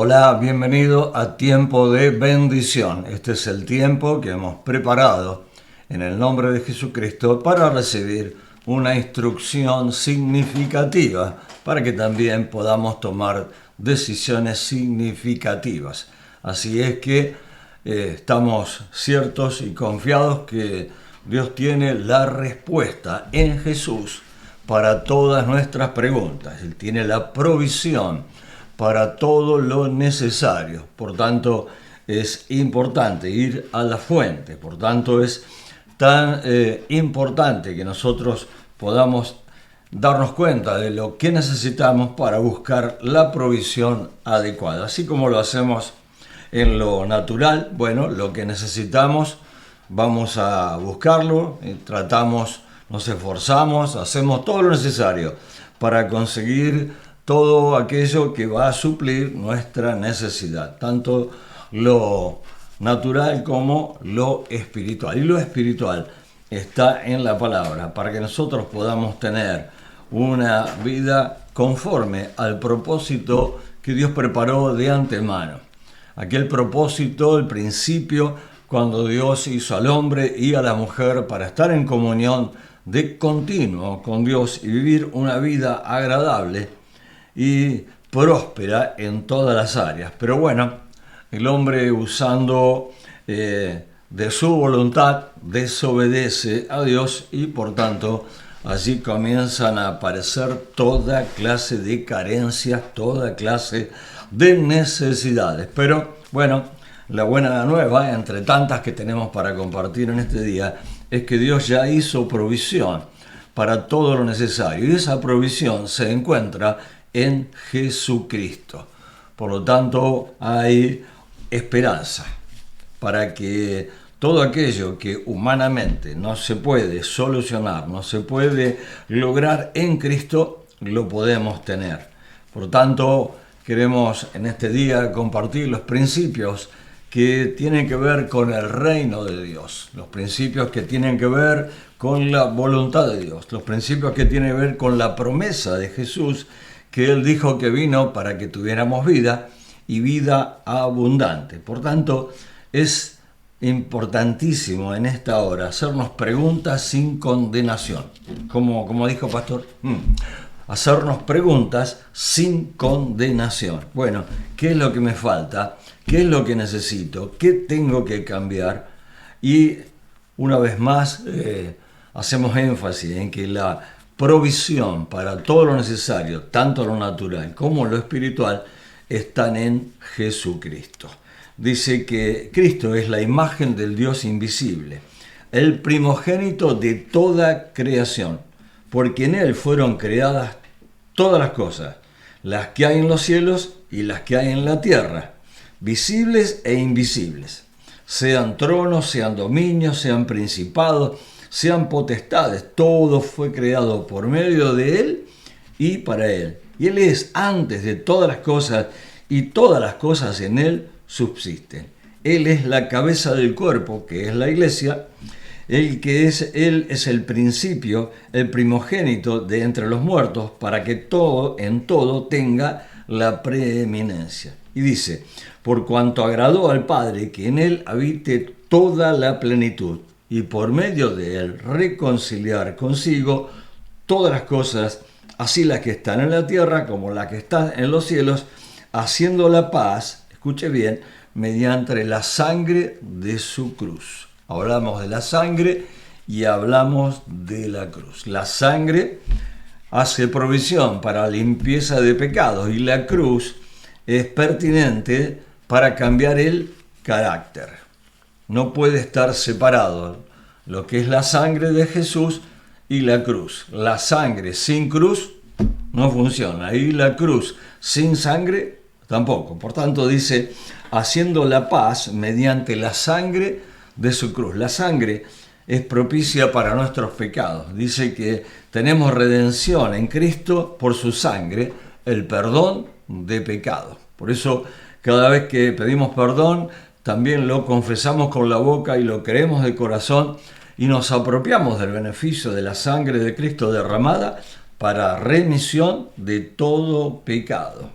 Hola, bienvenido a Tiempo de Bendición. Este es el tiempo que hemos preparado en el nombre de Jesucristo para recibir una instrucción significativa para que también podamos tomar decisiones significativas. Así es que estamos ciertos y confiados que Dios tiene la respuesta en Jesús para todas nuestras preguntas. Él tiene la provisión para todo lo necesario. Por tanto, es importante ir a la fuente. Por tanto, es tan importante que nosotros podamos darnos cuenta de lo que necesitamos para buscar la provisión adecuada. Así como lo hacemos en lo natural, bueno, lo que necesitamos, vamos a buscarlo, tratamos, nos esforzamos, hacemos todo lo necesario para conseguir todo aquello que va a suplir nuestra necesidad, tanto lo natural como lo espiritual. Y lo espiritual está en la palabra, para que nosotros podamos tener una vida conforme al propósito que Dios preparó de antemano. Aquel propósito, el principio, cuando Dios hizo al hombre y a la mujer para estar en comunión de continuo con Dios y vivir una vida agradable y próspera en todas las áreas. Pero bueno, el hombre usando de su voluntad desobedece a Dios y por tanto allí comienzan a aparecer toda clase de carencias, toda clase de necesidades. Pero bueno, la buena nueva, entre tantas que tenemos para compartir en este día, es que Dios ya hizo provisión para todo lo necesario y esa provisión se encuentra en Jesucristo. Por lo tanto, hay esperanza para que todo aquello que humanamente no se puede solucionar, no se puede lograr en Cristo, lo podemos tener. Por tanto, queremos en este día compartir los principios que tienen que ver con el reino de Dios, los principios que tienen que ver con la voluntad de Dios, los principios que tienen que ver con la promesa de Jesús, que Él dijo que vino para que tuviéramos vida y vida abundante. Por tanto, es importantísimo en esta hora hacernos preguntas sin condenación. Como dijo Pastor, hacernos preguntas sin condenación. Bueno, ¿qué es lo que me falta? ¿Qué es lo que necesito? ¿Qué tengo que cambiar? Y una vez más, hacemos énfasis en que la provisión para todo lo necesario, tanto lo natural como lo espiritual, están en Jesucristo. Dice que Cristo es la imagen del Dios invisible, el primogénito de toda creación, porque en Él fueron creadas todas las cosas, las que hay en los cielos y las que hay en la tierra, visibles e invisibles, sean tronos, sean dominios, sean principados, sean potestades, todo fue creado por medio de Él y para Él. Y Él es antes de todas las cosas y todas las cosas en Él subsisten. Él es la cabeza del cuerpo, que es la iglesia, Él es el principio, el primogénito de entre los muertos, para que todo en todo tenga la preeminencia. Y dice, por cuanto agradó al Padre que en Él habite toda la plenitud, y por medio de Él reconciliar consigo todas las cosas, así las que están en la tierra como las que están en los cielos, haciendo la paz, escuche bien, mediante la sangre de su cruz. Hablamos de la sangre y hablamos de la cruz. La sangre hace provisión para la limpieza de pecados y la cruz es pertinente para cambiar el carácter. No puede estar separado lo que es la sangre de Jesús y la cruz. La sangre sin cruz no funciona y la cruz sin sangre tampoco. Por tanto dice, haciendo la paz mediante la sangre de su cruz. La sangre es propicia para nuestros pecados. Dice que tenemos redención en Cristo por su sangre, el perdón de pecados. Por eso cada vez que pedimos perdón, también lo confesamos con la boca y lo creemos de corazón y nos apropiamos del beneficio de la sangre de Cristo derramada para remisión de todo pecado.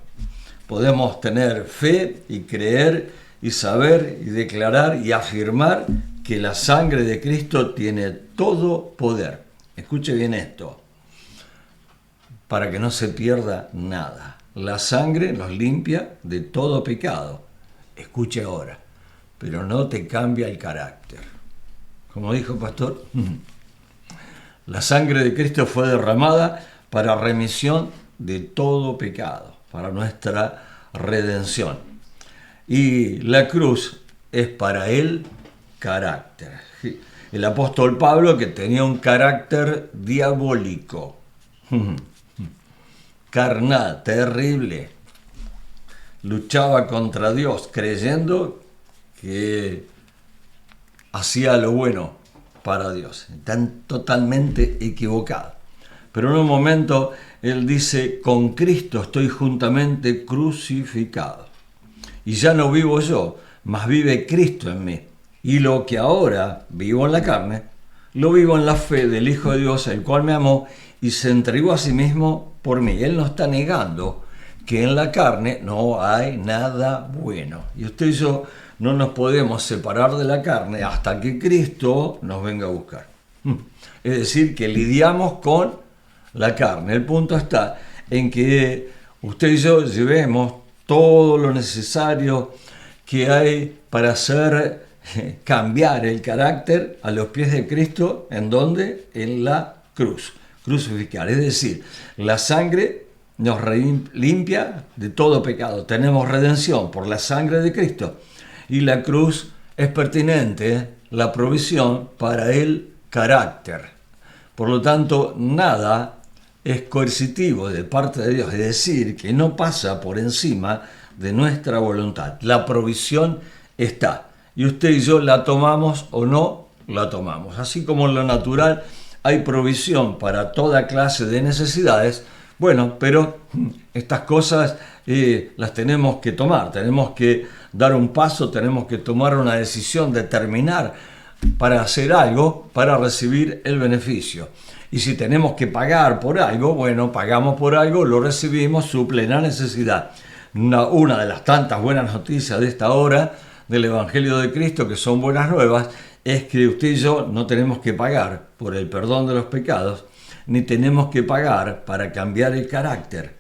podemos tener fe y creer y saber y declarar y afirmar que la sangre de Cristo tiene todo poder. Escuche bien esto, para que no se pierda nada. La sangre nos limpia de todo pecado. Escuche ahora, pero no te cambia el carácter. Como dijo el pastor, la sangre de Cristo fue derramada para remisión de todo pecado, para nuestra redención. Y la cruz es para el carácter. El apóstol Pablo, que tenía un carácter diabólico, carnal, terrible, luchaba contra Dios creyendo que hacía lo bueno para Dios. Están totalmente equivocados. Pero en un momento él dice, con Cristo estoy juntamente crucificado. Y ya no vivo yo, mas vive Cristo en mí. Y lo que ahora vivo en la carne, lo vivo en la fe del Hijo de Dios, el cual me amó y se entregó a sí mismo por mí. Él no está negando que en la carne no hay nada bueno. Y usted y yo no nos podemos separar de la carne hasta que Cristo nos venga a buscar. Es decir, que lidiamos con la carne. El punto está en que usted y yo llevemos todo lo necesario que hay para hacer cambiar el carácter a los pies de Cristo. ¿En dónde? En la cruz. Crucificar. Es decir, la sangre nos limpia de todo pecado. Tenemos redención por la sangre de Cristo. Y la cruz es pertinente, la provisión para el carácter. Por lo tanto, nada es coercitivo de parte de Dios, es decir, que no pasa por encima de nuestra voluntad. La provisión está, y usted y yo la tomamos o no la tomamos. Así como en lo natural hay provisión para toda clase de necesidades, bueno, pero estas cosas las tenemos que tomar, tenemos que dar un paso, tenemos que tomar una decisión, determinar para hacer algo, para recibir el beneficio. Y si tenemos que pagar por algo, bueno, pagamos por algo, lo recibimos, suple la necesidad. Una de las tantas buenas noticias de esta hora del Evangelio de Cristo, que son buenas nuevas, es que usted y yo no tenemos que pagar por el perdón de los pecados, ni tenemos que pagar para cambiar el carácter,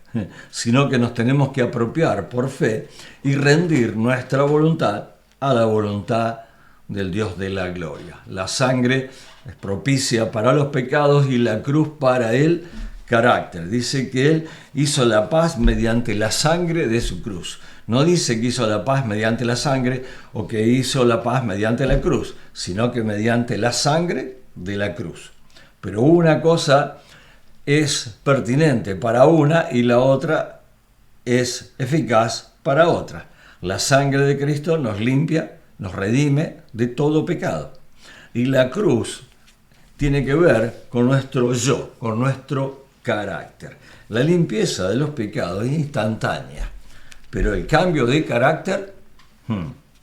sino que nos tenemos que apropiar por fe y rendir nuestra voluntad a la voluntad del Dios de la gloria. La sangre es propicia para los pecados y la cruz para el carácter. Dice que Él hizo la paz mediante la sangre de su cruz. No dice que hizo la paz mediante la sangre o que hizo la paz mediante la cruz, sino que mediante la sangre de la cruz. Pero una cosa es pertinente para una y la otra es eficaz para otra. La sangre de Cristo nos limpia, nos redime de todo pecado. Y la cruz tiene que ver con nuestro yo, con nuestro carácter. La limpieza de los pecados es instantánea, pero el cambio de carácter,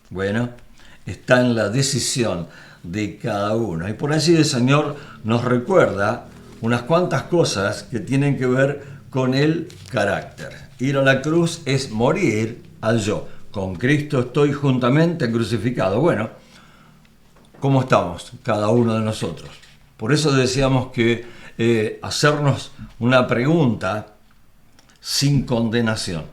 bueno, está en la decisión de cada uno. Y por allí el Señor nos recuerda unas cuantas cosas que tienen que ver con el carácter. Ir a la cruz es morir al yo. Con Cristo estoy juntamente crucificado. Bueno, ¿cómo estamos cada uno de nosotros? Por eso decíamos que hacernos una pregunta sin condenación.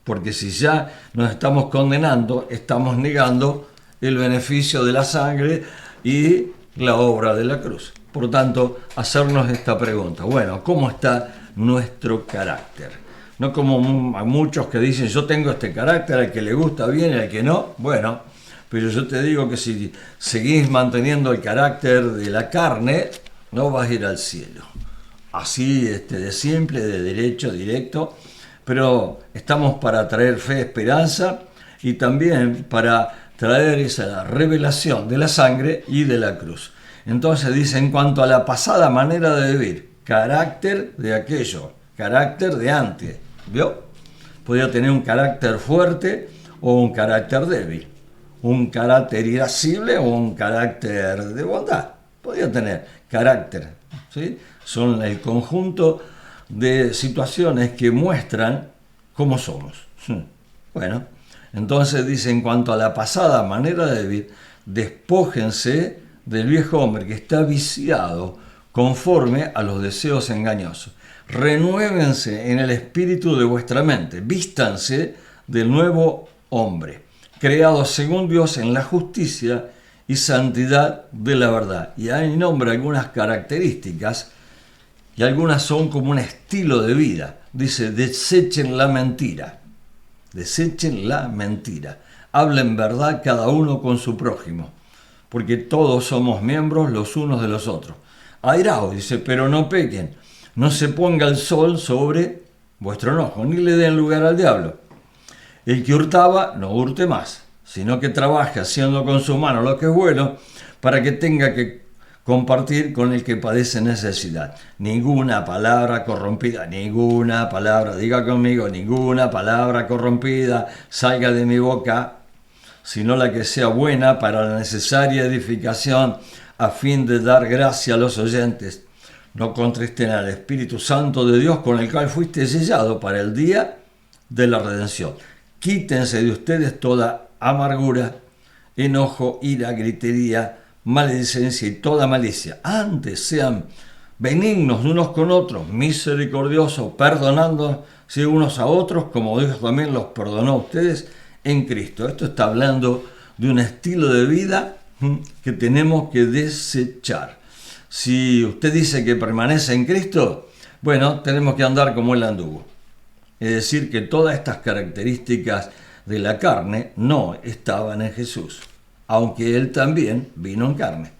Porque si ya nos estamos condenando, estamos negando el beneficio de la sangre y la obra de la cruz. Por lo tanto, hacernos esta pregunta. Bueno, ¿cómo está nuestro carácter? No como a muchos que dicen, yo tengo este carácter, al que le gusta bien, al que no. Bueno, pero yo te digo que si seguís manteniendo el carácter de la carne, no vas a ir al cielo. Así de simple, de derecho, directo. Pero estamos para traer fe, esperanza y también para traer esa revelación de la sangre y de la cruz. Entonces dice, en cuanto a la pasada manera de vivir, carácter de aquello, carácter de antes, ¿vio? Podía tener un carácter fuerte o un carácter débil, un carácter irascible o un carácter de bondad. Podía tener carácter, ¿sí? Son el conjunto de situaciones que muestran cómo somos. Bueno, entonces dice, en cuanto a la pasada manera de vivir, despójense del viejo hombre que está viciado conforme a los deseos engañosos. Renuévense en el espíritu de vuestra mente, vístanse del nuevo hombre, creado según Dios en la justicia y santidad de la verdad. Y ahí nombra algunas características y algunas son como un estilo de vida. Dice, desechen la mentira, hablen verdad cada uno con su prójimo, porque todos somos miembros los unos de los otros. Airaos, dice, pero no pequen, no se ponga el sol sobre vuestro enojo, ni le den lugar al diablo. El que hurtaba, no hurte más, sino que trabaje haciendo con su mano lo que es bueno, para que tenga que compartir con el que padece necesidad. Ninguna palabra corrompida, ninguna palabra, diga conmigo, ninguna palabra corrompida salga de mi boca, sino la que sea buena para la necesaria edificación, a fin de dar gracia a los oyentes. No contristen al Espíritu Santo de Dios, con el cual fuiste sellado para el día de la redención. Quítense de ustedes toda amargura, enojo, ira, gritería, maledicencia y toda malicia. Antes sean benignos unos con otros, misericordiosos, perdonándose unos a otros, como Dios también los perdonó a ustedes en Cristo. Esto está hablando de un estilo de vida que tenemos que desechar. Si usted dice que permanece en Cristo, bueno, tenemos que andar como Él anduvo. Es decir, que todas estas características de la carne no estaban en Jesús, aunque Él también vino en carne.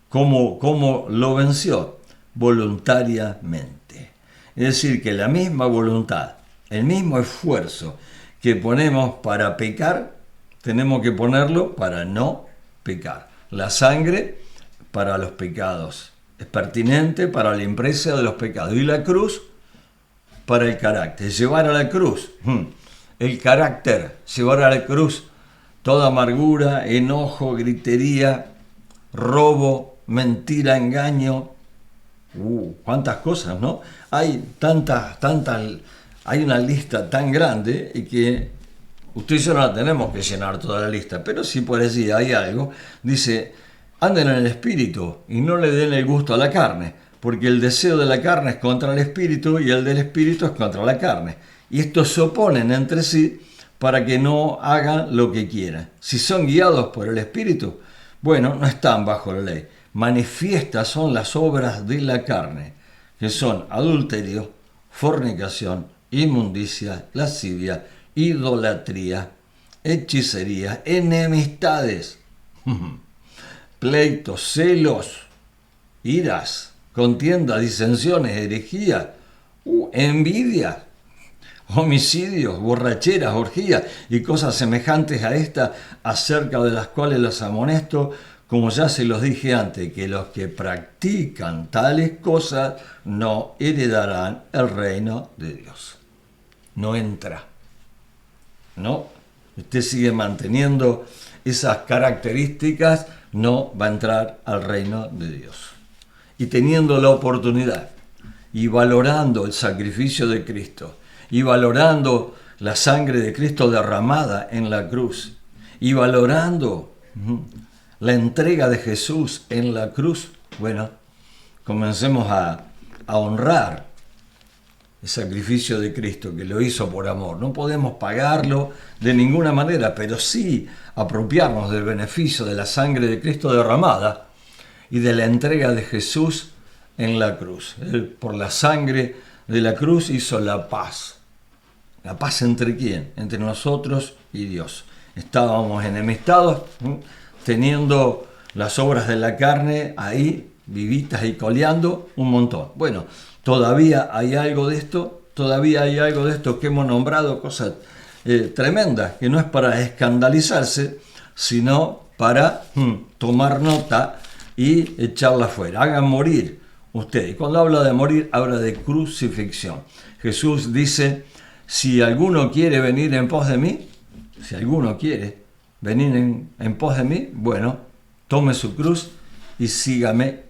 ¿Cómo lo venció? Voluntariamente. Es decir, que la misma voluntad, el mismo esfuerzo que ponemos para pecar, tenemos que ponerlo para no pecar. La sangre para los pecados es pertinente para la limpieza de los pecados, y la cruz para el carácter. Llevar a la cruz el carácter, llevar a la cruz toda amargura, enojo, gritería, robo, mentira, engaño. Cuántas cosas, ¿no? Hay hay una lista tan grande y que usted y yo no la tenemos que llenar toda la lista, pero si por allí hay algo, dice, anden en el espíritu y no le den el gusto a la carne, porque el deseo de la carne es contra el espíritu y el del espíritu es contra la carne. Y estos se oponen entre sí para que no hagan lo que quieran. Si son guiados por el espíritu, bueno, no están bajo la ley. Manifiestas son las obras de la carne, que son adulterio, fornicación, inmundicia, lascivia, idolatría, hechicería, enemistades, pleitos, celos, iras, contiendas, disensiones, herejía, envidia, homicidios, borracheras, orgías y cosas semejantes a esta, acerca de las cuales los amonesto, como ya se los dije antes, que los que practican tales cosas no heredarán el reino de Dios. No entra. No, usted sigue manteniendo esas características, no va a entrar al reino de Dios. Y teniendo la oportunidad y valorando el sacrificio de Cristo y valorando la sangre de Cristo derramada en la cruz y valorando la entrega de Jesús en la cruz, bueno, comencemos a honrar el sacrificio de Cristo, que lo hizo por amor. No podemos pagarlo de ninguna manera, pero sí apropiarnos del beneficio de la sangre de Cristo derramada y de la entrega de Jesús en la cruz. Él, por la sangre de la cruz, hizo la paz. ¿La paz entre quién? Entre nosotros y Dios. Estábamos enemistados, teniendo las obras de la carne ahí, vivitas y coleando un montón. Bueno, todavía hay algo de esto que hemos nombrado, cosas tremendas, que no es para escandalizarse, sino para tomar nota y echarla fuera. Hagan morir ustedes. Y cuando habla de morir, habla de crucifixión. Jesús dice, si alguno quiere venir en pos de mí, bueno, tome su cruz y sígame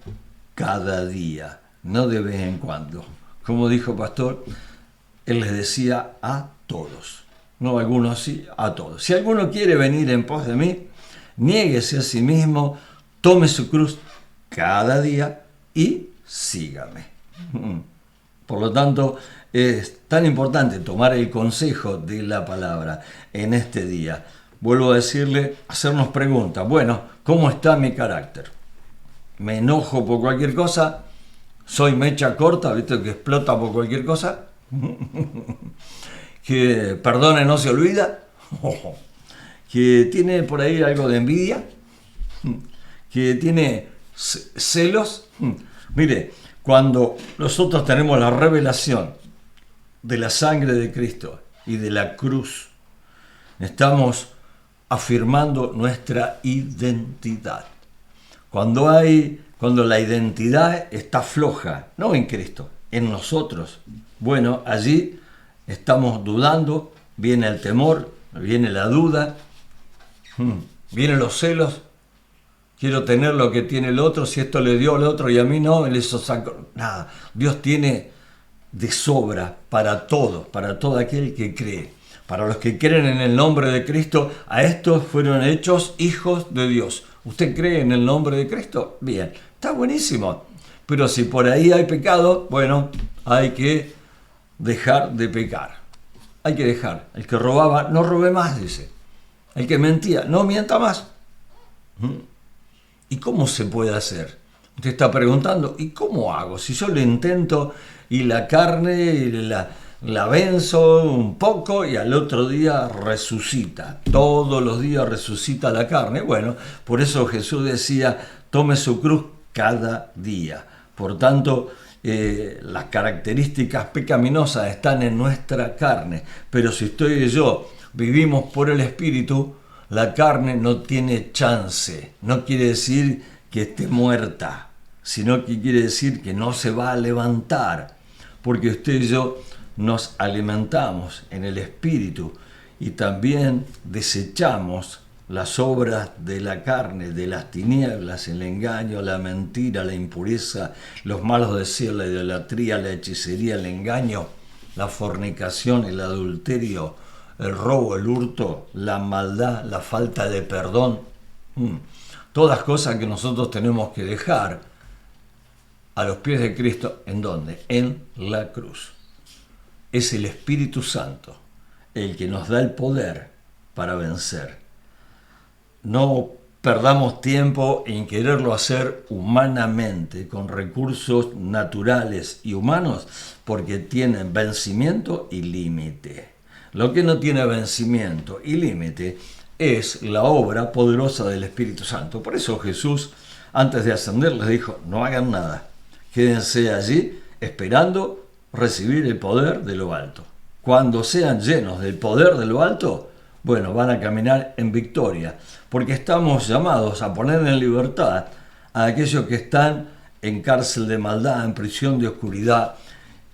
cada día, no de vez en cuando. Como dijo pastor, él les decía a todos. no a algunos sí, a todos. Si alguno quiere venir en pos de mí, niéguese a sí mismo, tome su cruz cada día y sígame. Por lo tanto, es tan importante tomar el consejo de la palabra en este día. Vuelvo a decirle, hacernos preguntas. Bueno, ¿cómo está mi carácter? ¿Me enojo por cualquier cosa? ¿Soy mecha corta, viste, que explota por cualquier cosa? ¿Que perdone no se olvida? ¿Que tiene por ahí algo de envidia? ¿Que tiene celos? Mire, cuando nosotros tenemos la revelación de la sangre de Cristo y de la cruz, estamos afirmando nuestra identidad. Cuando la identidad está floja, no en Cristo, en nosotros, bueno, allí estamos dudando, viene el temor, viene la duda, vienen los celos. Quiero tener lo que tiene el otro, si esto le dio al otro y a mí no, él eso sacó. Nada, Dios tiene de sobra para todo aquel que cree. Para los que creen en el nombre de Cristo, a estos fueron hechos hijos de Dios. ¿Usted cree en el nombre de Cristo? Bien, está buenísimo. Pero si por ahí hay pecado, bueno, hay que dejar de pecar. Hay que dejar. El que robaba, no robe más, dice. El que mentía, no mienta más. ¿Y cómo se puede hacer? Usted está preguntando, ¿y cómo hago? Si yo lo intento y la carne la venzo un poco y al otro día resucita. Todos los días resucita la carne. Bueno, por eso Jesús decía, tome su cruz cada día. Por tanto, las características pecaminosas están en nuestra carne. Pero si usted y yo vivimos por el Espíritu, la carne no tiene chance. No quiere decir que esté muerta, sino que quiere decir que no se va a levantar. Porque usted y yo nos alimentamos en el Espíritu y también desechamos las obras de la carne, de las tinieblas, el engaño, la mentira, la impureza, los malos deseos, la idolatría, la hechicería, el engaño, la fornicación, el adulterio, el robo, el hurto, la maldad, la falta de perdón. Todas cosas que nosotros tenemos que dejar a los pies de Cristo. ¿En dónde? En la cruz. Es el Espíritu Santo el que nos da el poder para vencer. No perdamos tiempo en quererlo hacer humanamente, con recursos naturales y humanos, porque tienen vencimiento y límite. Lo que no tiene vencimiento y límite es la obra poderosa del Espíritu Santo. Por eso Jesús, antes de ascender, les dijo, no hagan nada, quédense allí esperando recibir el poder de lo alto. Cuando sean llenos del poder de lo alto, bueno, van a caminar en victoria, porque estamos llamados a poner en libertad a aquellos que están en cárcel de maldad, en prisión de oscuridad.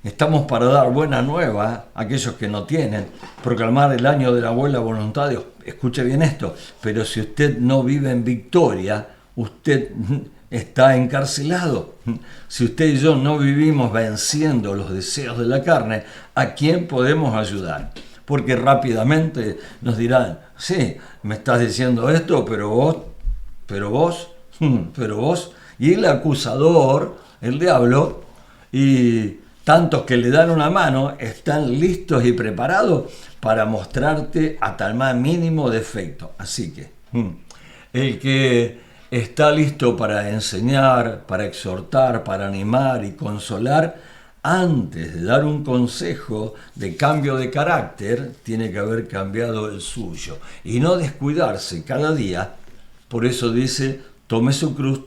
Estamos para dar buena nueva a aquellos que no tienen, proclamar el año de la buena voluntad de Dios. Escuche bien esto, pero si usted no vive en victoria, usted está encarcelado. Si usted y yo no vivimos venciendo los deseos de la carne, ¿a quién podemos ayudar? Porque rápidamente nos dirán, sí, me estás diciendo esto, pero vos, y el acusador, el diablo, y tantos que le dan una mano, están listos y preparados para mostrarte hasta el más mínimo defecto. Así que, el que está listo para enseñar, para exhortar, para animar y consolar, antes de dar un consejo de cambio de carácter, tiene que haber cambiado el suyo y no descuidarse cada día. Por eso dice, tome su cruz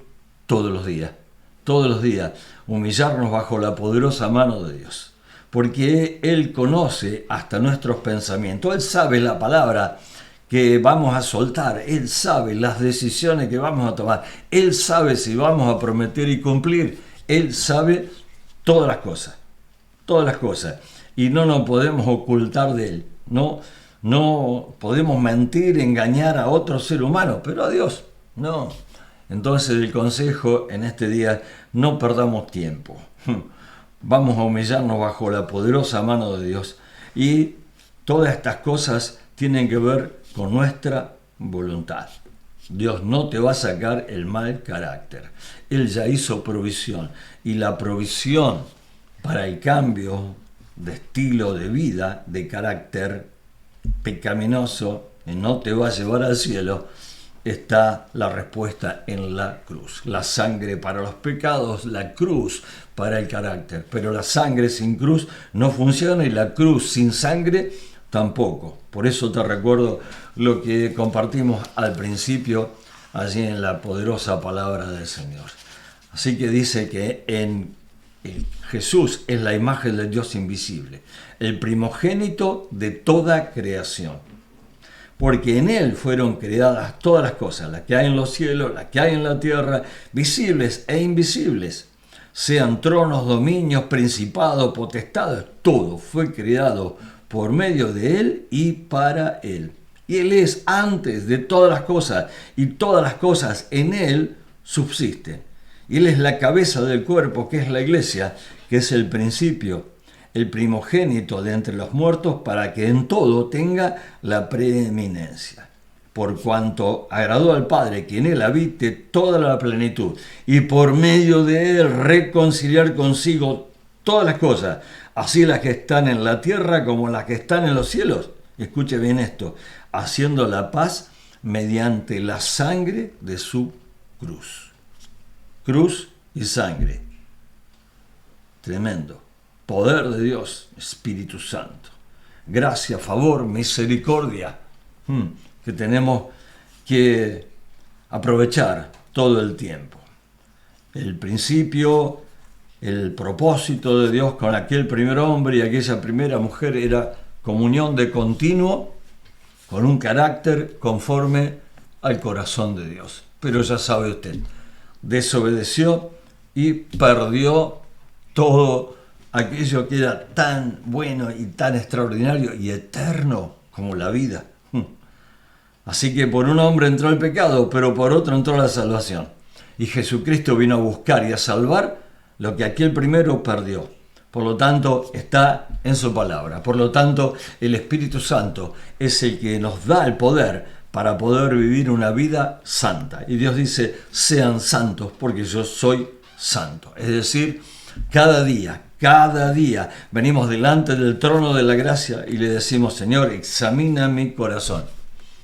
todos los días, humillarnos bajo la poderosa mano de Dios, porque Él conoce hasta nuestros pensamientos, Él sabe la palabra que vamos a soltar, Él sabe las decisiones que vamos a tomar, Él sabe si vamos a prometer y cumplir, Él sabe todas las cosas, y no nos podemos ocultar de Él, no podemos mentir, engañar a otro ser humano, pero a Dios, no. Entonces el consejo en este día, no perdamos tiempo, vamos a humillarnos bajo la poderosa mano de Dios y todas estas cosas tienen que ver con nuestra voluntad. Dios no te va a sacar el mal carácter. Él ya hizo provisión. Y la provisión para el cambio de estilo de vida, de carácter pecaminoso, que no te va a llevar al cielo, está la respuesta en la cruz. La sangre para los pecados, la cruz para el carácter. Pero la sangre sin cruz no funciona y la cruz sin sangre tampoco. Por eso te recuerdo lo que compartimos al principio allí en la poderosa palabra del Señor. Así que dice que en Jesús es la imagen del Dios invisible, el primogénito de toda creación. Porque en Él fueron creadas todas las cosas, las que hay en los cielos, las que hay en la tierra, visibles e invisibles, sean tronos, dominios, principados, potestades, todo fue creado por medio de Él y para Él. Y Él es antes de todas las cosas, y todas las cosas en Él subsisten. Y Él es la cabeza del cuerpo, que es la iglesia, que es el principio, el primogénito de entre los muertos, para que en todo tenga la preeminencia. Por cuanto agradó al Padre que en Él habite toda la plenitud, y por medio de Él reconciliar consigo todas las cosas, así las que están en la tierra como las que están en los cielos. Escuche bien esto, haciendo la paz mediante la sangre de su cruz. Cruz y sangre. Tremendo. Poder de Dios, Espíritu Santo. Gracia, favor, misericordia, que tenemos que aprovechar todo el tiempo. El principio, el propósito de Dios con aquel primer hombre y aquella primera mujer era comunión de continuo con un carácter conforme al corazón de Dios. Pero ya sabe usted, desobedeció y perdió todo aquello que era tan bueno y tan extraordinario y eterno como la vida. Así que por un hombre entró el pecado, pero por otro entró la salvación. Y Jesucristo vino a buscar y a salvar lo que aquel primero perdió. Por lo tanto, está en su palabra. Por lo tanto, el Espíritu Santo es el que nos da el poder para poder vivir una vida santa. Y Dios dice, sean santos porque yo soy santo. Es decir, cada día venimos delante del trono de la gracia y le decimos, Señor, examina mi corazón.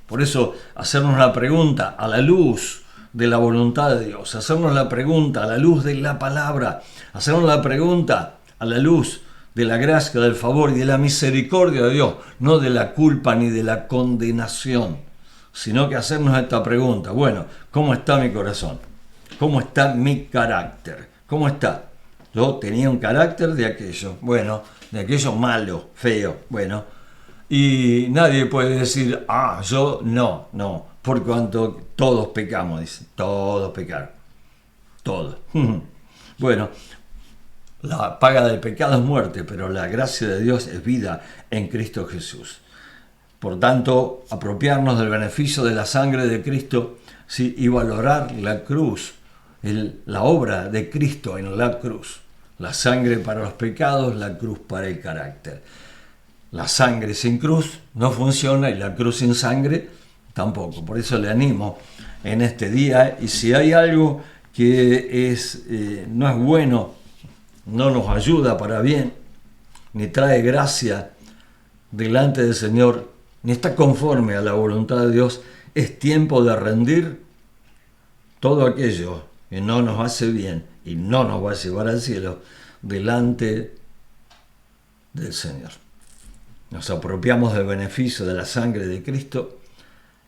Por eso, hacernos la pregunta a la luz de la voluntad de Dios, hacernos la pregunta a la luz de la palabra, hacernos la pregunta a la luz de la gracia, del favor y de la misericordia de Dios, no de la culpa ni de la condenación, sino que hacernos esta pregunta, bueno, ¿cómo está mi corazón? ¿Cómo está mi carácter? ¿Cómo está? Yo tenía un carácter de aquello, bueno, de aquello malo, feo, bueno, y nadie puede decir, yo no, por cuanto todos pecamos, dice, todos pecaron, todos. Bueno, la paga del pecado es muerte, pero la gracia de Dios es vida en Cristo Jesús. Por tanto, apropiarnos del beneficio de la sangre de Cristo, ¿sí? Y valorar la cruz, la obra de Cristo en la cruz. La sangre para los pecados, la cruz para el carácter. La sangre sin cruz no funciona y la cruz sin sangre tampoco. Por eso le animo en este día. Y si hay algo que no es bueno, no nos ayuda para bien, ni trae gracia delante del Señor, ni está conforme a la voluntad de Dios, es tiempo de rendir todo aquello que no nos hace bien y no nos va a llevar al cielo delante del Señor. Nos apropiamos del beneficio de la sangre de Cristo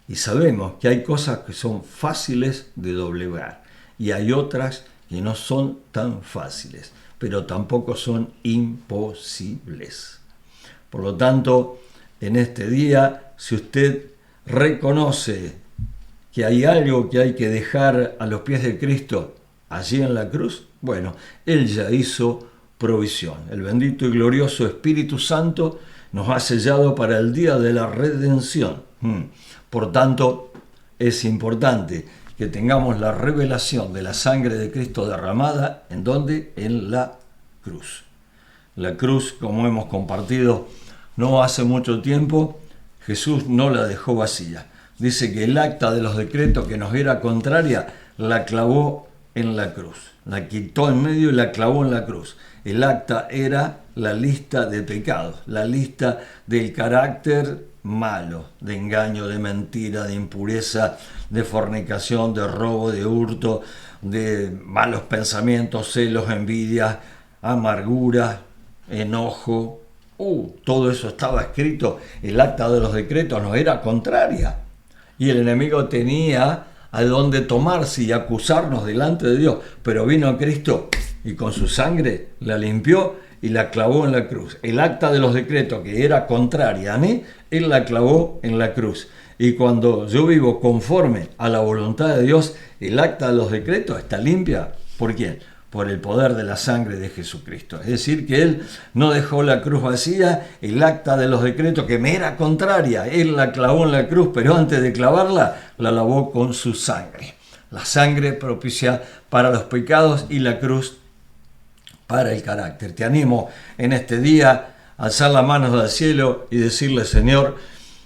y sabemos que hay cosas que son fáciles de doblegar y hay otras que no son tan fáciles, pero tampoco son imposibles. Por lo tanto, en este día, si usted reconoce que hay algo que hay que dejar a los pies de Cristo allí en la cruz, bueno, Él ya hizo provisión. El bendito y glorioso Espíritu Santo nos ha sellado para el día de la redención. Por tanto, es importante que tengamos la revelación de la sangre de Cristo derramada, ¿en dónde? En la cruz. La cruz, como hemos compartido no hace mucho tiempo, Jesús no la dejó vacía. Dice que el acta de los decretos que nos era contraria la clavó en la cruz. La quitó en medio y la clavó en la cruz. El acta era la lista de pecados, la lista del carácter malo, de engaño, de mentira, de impureza, de fornicación, de robo, de hurto, de malos pensamientos, celos, envidia, amargura, enojo. Todo eso estaba escrito. El acta de los decretos nos era contraria. Y el enemigo tenía a dónde tomarse y acusarnos delante de Dios. Pero vino Cristo y con su sangre la limpió y la clavó en la cruz. El acta de los decretos que era contraria a mí, Él la clavó en la cruz. Y cuando yo vivo conforme a la voluntad de Dios, el acta de los decretos está limpia. ¿Por quién? Por el poder de la sangre de Jesucristo. Es decir, que Él no dejó la cruz vacía, el acta de los decretos que me era contraria, Él la clavó en la cruz, pero antes de clavarla, la lavó con su sangre. La sangre propicia para los pecados y la cruz para el carácter. Te animo en este día a alzar las manos al cielo y decirle: Señor,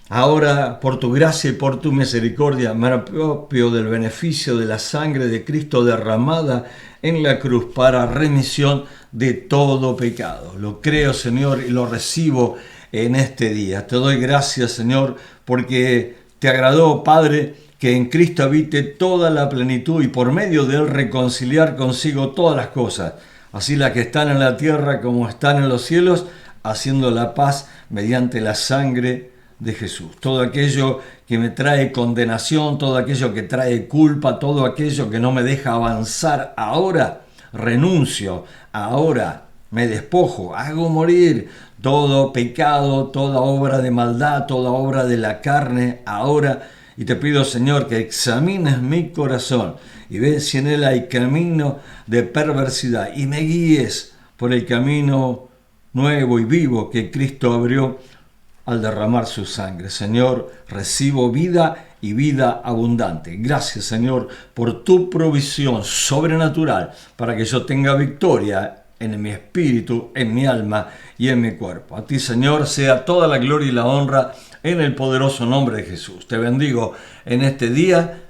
ahora por tu gracia y por tu misericordia me apropio del beneficio de la sangre de Cristo derramada en la cruz para remisión de todo pecado. Lo creo, Señor, y lo recibo en este día. Te doy gracias, Señor, porque te agradó, Padre, que en Cristo habite toda la plenitud y por medio de Él reconciliar consigo todas las cosas, así las que están en la tierra como están en los cielos, haciendo la paz mediante la sangre de Jesús. Todo aquello que me trae condenación, todo aquello que trae culpa, todo aquello que no me deja avanzar, ahora renuncio, ahora me despojo, hago morir todo pecado, toda obra de maldad, toda obra de la carne, ahora. Y te pido, Señor, que examines mi corazón y ves si en él hay camino de perversidad y me guíes por el camino nuevo y vivo que Cristo abrió al derramar su sangre. Señor, recibo vida y vida abundante. Gracias, Señor, por tu provisión sobrenatural para que yo tenga victoria en mi espíritu, en mi alma y en mi cuerpo. A ti, Señor, sea toda la gloria y la honra en el poderoso nombre de Jesús. Te bendigo en este día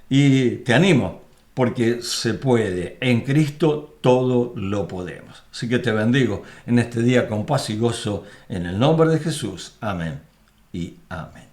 y te animo porque se puede. En Cristo todo lo podemos. Así que te bendigo en este día con paz y gozo en el nombre de Jesús. Amén y amén.